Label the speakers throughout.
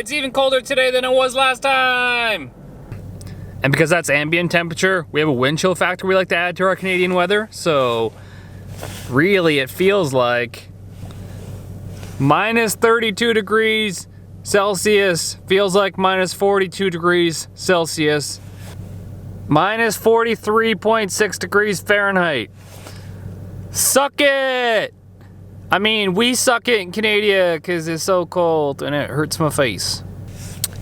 Speaker 1: it's even colder today than it was last time. And because that's ambient temperature, we have a wind chill factor we like to add to our Canadian weather. So really it feels like minus 32 degrees Celsius, feels like minus 42 degrees Celsius, minus 43.6 degrees Fahrenheit. Suck it! I mean, we suck it in Canada because it's so cold and it hurts my face.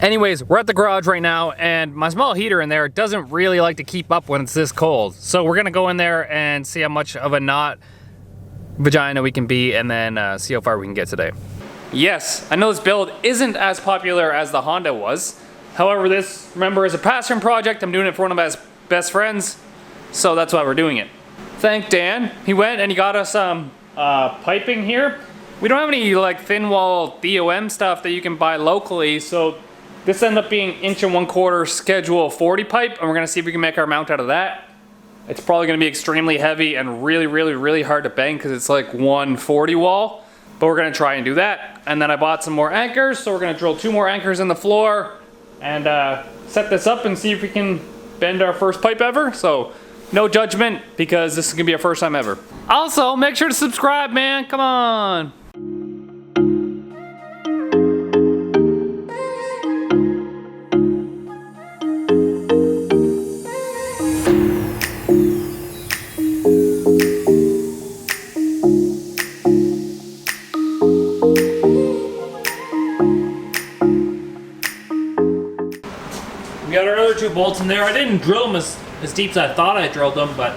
Speaker 1: Anyways, we're at the garage right now and my small heater in there doesn't really like to keep up when it's this cold. So we're gonna go in there and see how much of a knot vagina we can be and then see how far we can get today. Yes, I know this build isn't as popular as the Honda was. However, this, remember, is a passion project. I'm doing it for one of my best friends. So that's why we're doing it. Thank Dan. He went and he got us some piping here. We don't have any like thin wall DOM stuff that you can buy locally. So this ended up being 1 1/4 schedule 40 pipe. And we're gonna see if we can make our mount out of that. It's probably gonna be extremely heavy and really hard to bang because it's like 140 wall. But we're gonna try and do that. And then I bought some more anchors. So we're gonna drill 2 more anchors in the floor and set this up and see if we can bend our first pipe ever. So no judgment because this is gonna be our first time ever. Also, make sure to subscribe, man, come on. We got our other 2 bolts in there. I didn't drill them as deep as I thought I drilled them, but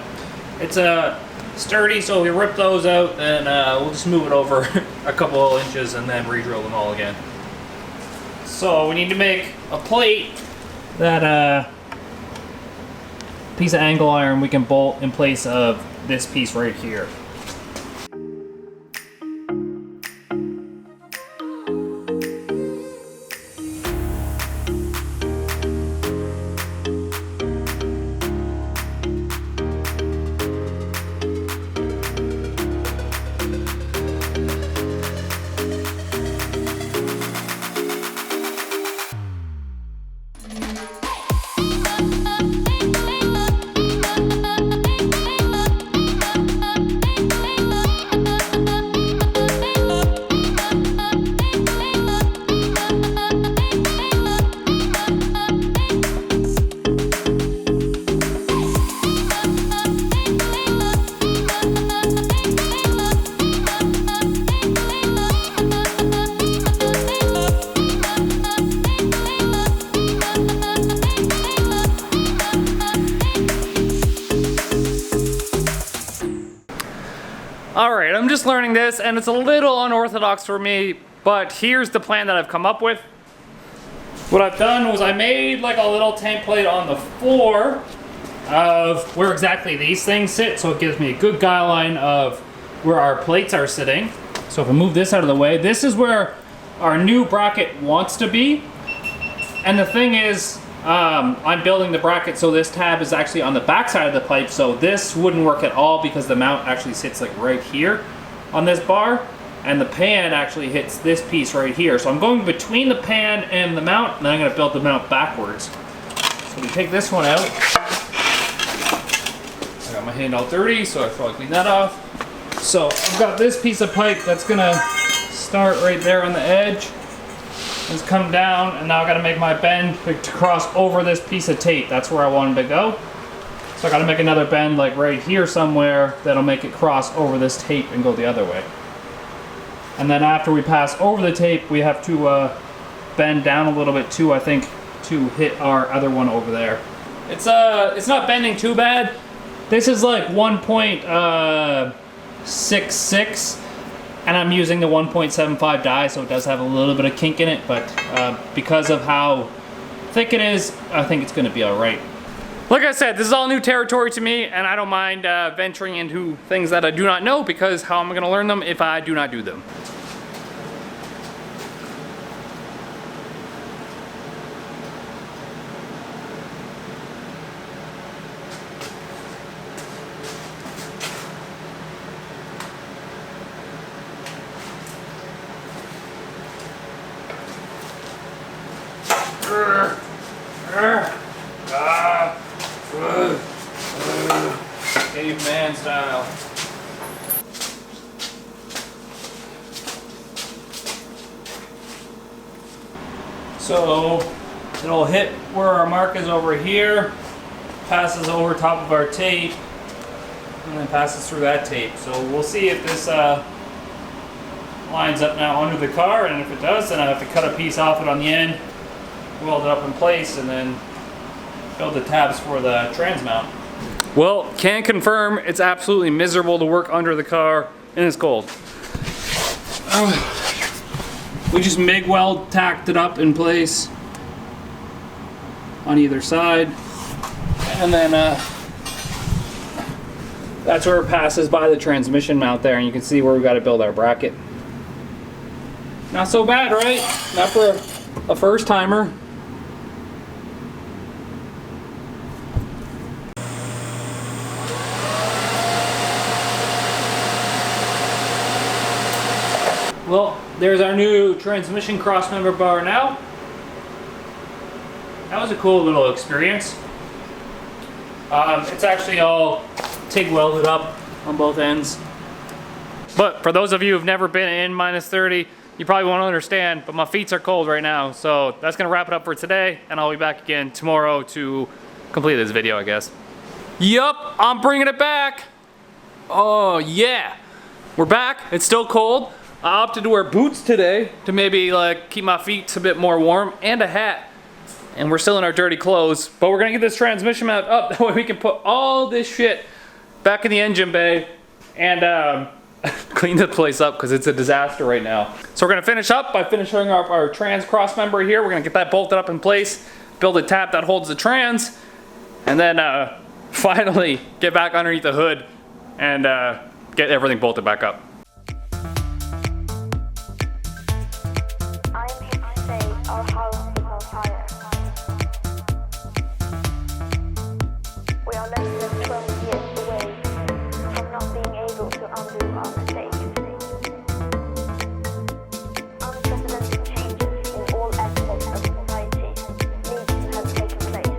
Speaker 1: it's sturdy, so we rip those out and we'll just move it over a couple of inches and then re-drill them all again. So we need to make a plate that piece of angle iron we can bolt in place of this piece right here. Alright, I'm just learning this and it's a little unorthodox for me, but here's the plan that I've come up with. What I've done was I made like a little template on the floor of where exactly these things sit, so it gives me a good guideline of where our plates are sitting. So if I move this out of the way, this is where our new bracket wants to be. And the thing is, I'm building the bracket so this tab is actually on the back side of the pipe, so this wouldn't work at all because the mount actually sits like right here on this bar, and the pan actually hits this piece right here. So I'm going between the pan and the mount, and then I'm going to build the mount backwards. So we take this one out. I got my hand all dirty, so I probably clean that off. So I've got this piece of pipe that's going to start right there on the edge. It's come down, and now I gotta make my bend to cross over this piece of tape. That's where I wanted to go. So I gotta make another bend like right here somewhere that'll make it cross over this tape and go the other way. And then after we pass over the tape, we have to bend down a little bit too, I think, to hit our other one over there. It's not bending too bad. This is like 1.66. And I'm using the 1.75 die, so it does have a little bit of kink in it, but because of how thick it is, I think it's gonna be all right. Like I said, this is all new territory to me, and I don't mind venturing into things that I do not know, because how am I gonna learn them if I do not do them? So it'll hit where our mark is over here, passes over top of our tape, and then passes through that tape. So we'll see if this lines up now under the car, and if it does, then I have to cut a piece off it on the end, weld it up in place, and then build the tabs for the trans mount. Well, can confirm it's absolutely miserable to work under the car and it's cold. We just MIG weld tacked it up in place on either side, and then that's where it passes by the transmission mount there, and you can see where we got to build our bracket. Not so bad, right? Not for a first timer. Well, there's our new transmission crossmember bar now. That was a cool little experience. It's actually all TIG welded up on both ends. But for those of you who've never been in -30, you probably won't understand, but my feet are cold right now. So that's gonna wrap it up for today, and I'll be back again tomorrow to complete this video, I guess. Yup, I'm bringing it back. Oh yeah, we're back. It's still cold. I opted to wear boots today to maybe like keep my feet a bit more warm, and a hat. And we're still in our dirty clothes, but we're gonna get this transmission mount up, that way we can put all this shit back in the engine bay and clean the place up, because it's a disaster right now. So we're gonna finish up by finishing up our trans cross member here. We're gonna get that bolted up in place, build a tab that holds the trans, and then finally get back underneath the hood and get everything bolted back up.
Speaker 2: Our house is on fire. We are less than 12 years away from not being able to undo our mistakes. Unprecedented changes in all aspects of society need to have taken place.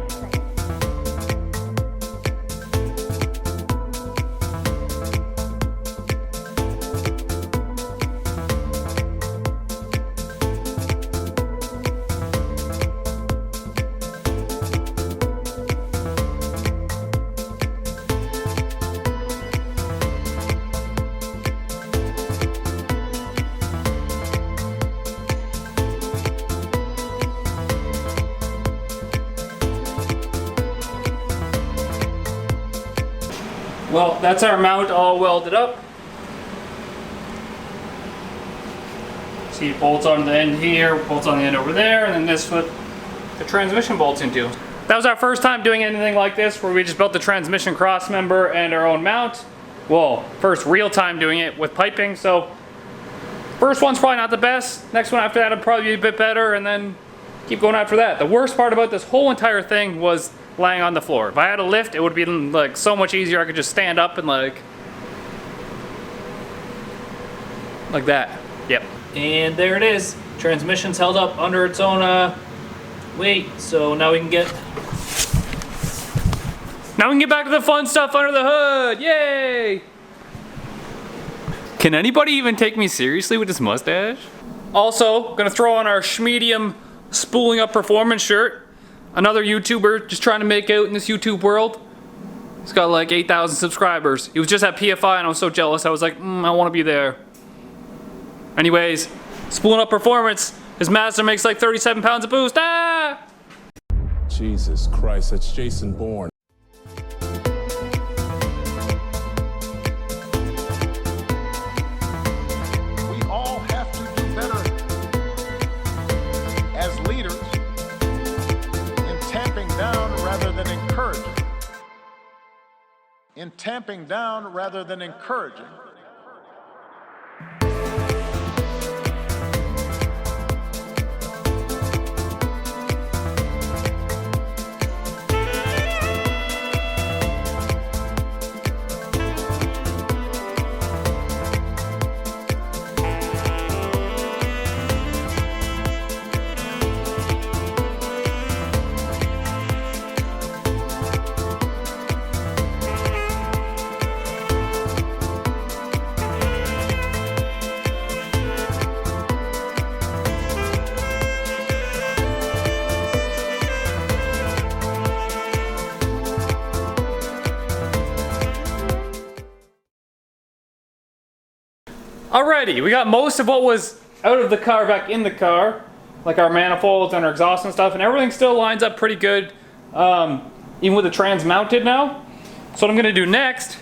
Speaker 1: Well, that's our mount all welded up. See, bolts on the end here, bolts on the end over there, and then this what the transmission bolts into. That was our first time doing anything like this, where we just built the transmission cross member and our own mount. Well, first real time doing it with piping, so first one's probably not the best. Next one after that will probably be a bit better, and then keep going after that. The worst part about this whole entire thing was laying on the floor. If I had a lift, it would be like so much easier. I could just stand up and like that. Yep. And there it is. Transmission's held up under its own weight. So now we can get back to the fun stuff under the hood. Yay! Can anybody even take me seriously with this mustache? Also, gonna throw on our schmedium spooling up performance shirt. Another YouTuber just trying to make out in this YouTube world. He's got like 8,000 subscribers. He was just at PFI and I was so jealous. I was like, I want to be there. Anyways, spooling up performance. His master makes like 37 pounds of boost. Ah!
Speaker 3: Jesus Christ, that's Jason Bourne.
Speaker 4: We all have to do better as leaders in tamping down rather than encouraging. In tamping down rather than encouraging.
Speaker 1: Alrighty, we got most of what was out of the car back in the car, like our manifolds and our exhaust and stuff, and everything still lines up pretty good, even with the trans mounted now. So what I'm gonna do next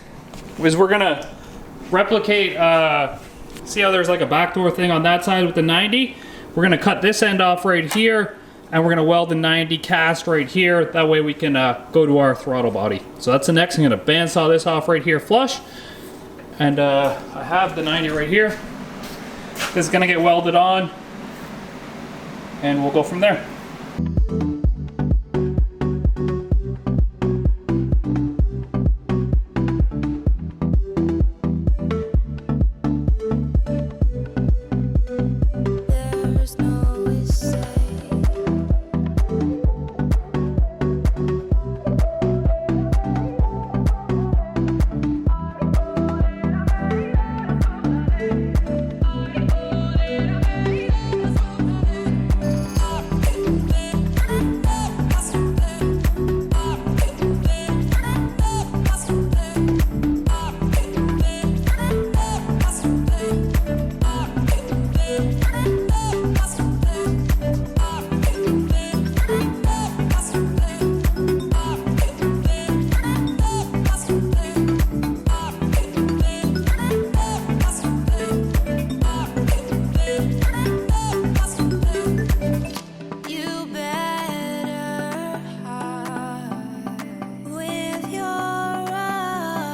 Speaker 1: is we're gonna replicate, see how there's like a backdoor thing on that side with the 90? We're gonna cut this end off right here, and we're gonna weld the 90 cast right here. That way we can go to our throttle body. So that's the next. I'm gonna bandsaw this off right here flush. And I have the 90 right here. This is gonna get welded on, and we'll go from there.
Speaker 2: There's no escape. You better hide with your eyes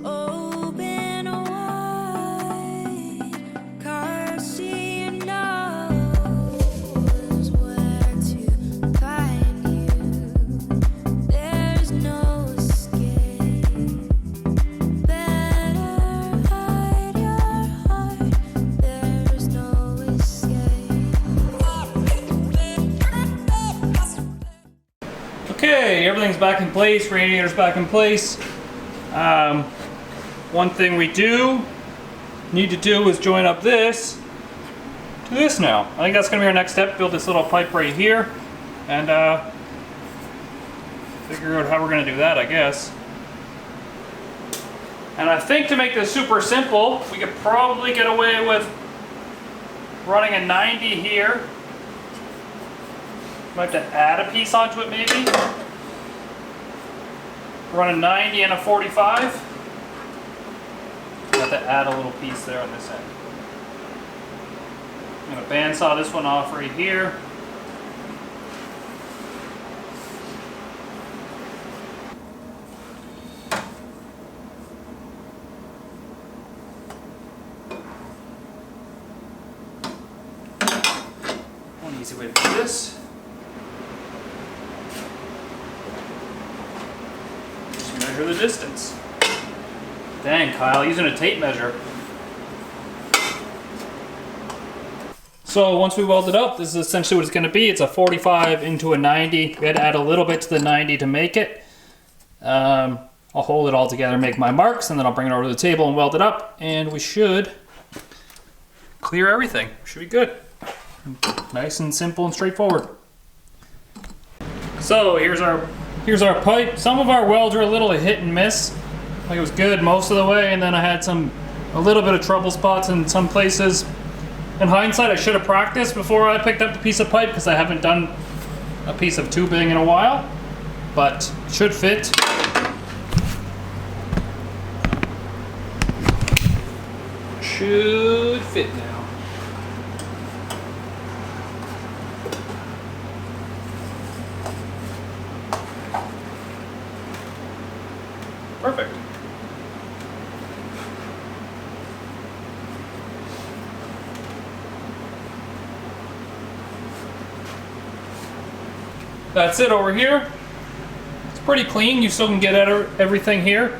Speaker 2: open wide, 'cause she knows where to find you. There's no escape. Better hide your heart. There's no escape.
Speaker 1: Okay, everything's back in place, radiator's back in place. One thing we need to do is join up this to this now. I think that's gonna be our next step, build this little pipe right here, and figure out how we're gonna do that, I guess. And I think to make this super simple, we could probably get away with running a 90 here. Might have to add a piece onto it maybe. Run a 90 and a 45. Have to add a little piece there on this end. I'm gonna bandsaw this one off right here. One easy way to do this. Just measure the distance. Dang, Kyle, using a tape measure. So once we weld it up, this is essentially what it's going to be. It's a 45 into a 90. We had to add a little bit to the 90 to make it. I'll hold it all together, make my marks, and then I'll bring it over to the table and weld it up, and we should clear everything. Should be good. Nice and simple and straightforward. So here's our pipe. Some of our welds are a little hit and miss. Like it was good most of the way, and then I had a little bit of trouble spots in some places. In hindsight, I should have practiced before I picked up the piece of pipe because I haven't done a piece of tubing in a while, but should fit. Should fit now. Perfect. That's it over here. It's pretty clean. You still can get at everything here.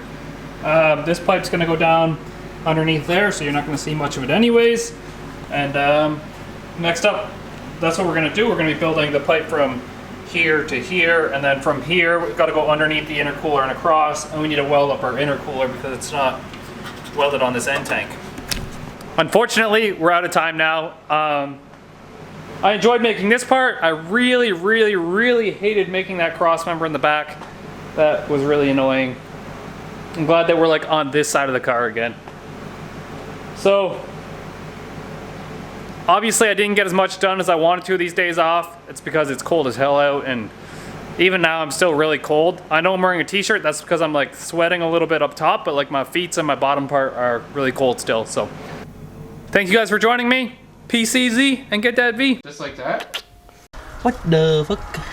Speaker 1: This pipe's going to go down underneath there, so you're not going to see much of it anyways. And next up, that's what we're going to do. We're going to be building the pipe from here to here, and then from here we've got to go underneath the intercooler and across, and we need to weld up our intercooler because it's not welded on this end tank. Unfortunately, we're out of time now. I enjoyed making this part. I really, really, really hated making that cross member in the back. That was really annoying. I'm glad that we're like on this side of the car again. So, obviously I didn't get as much done as I wanted to these days off. It's because it's cold as hell out, and even now I'm still really cold. I know I'm wearing a t-shirt, that's because I'm like sweating a little bit up top, but like my feet and my bottom part are really cold still. So thank you guys for joining me. PCZ and get that V. Just like that.
Speaker 5: What the fuck?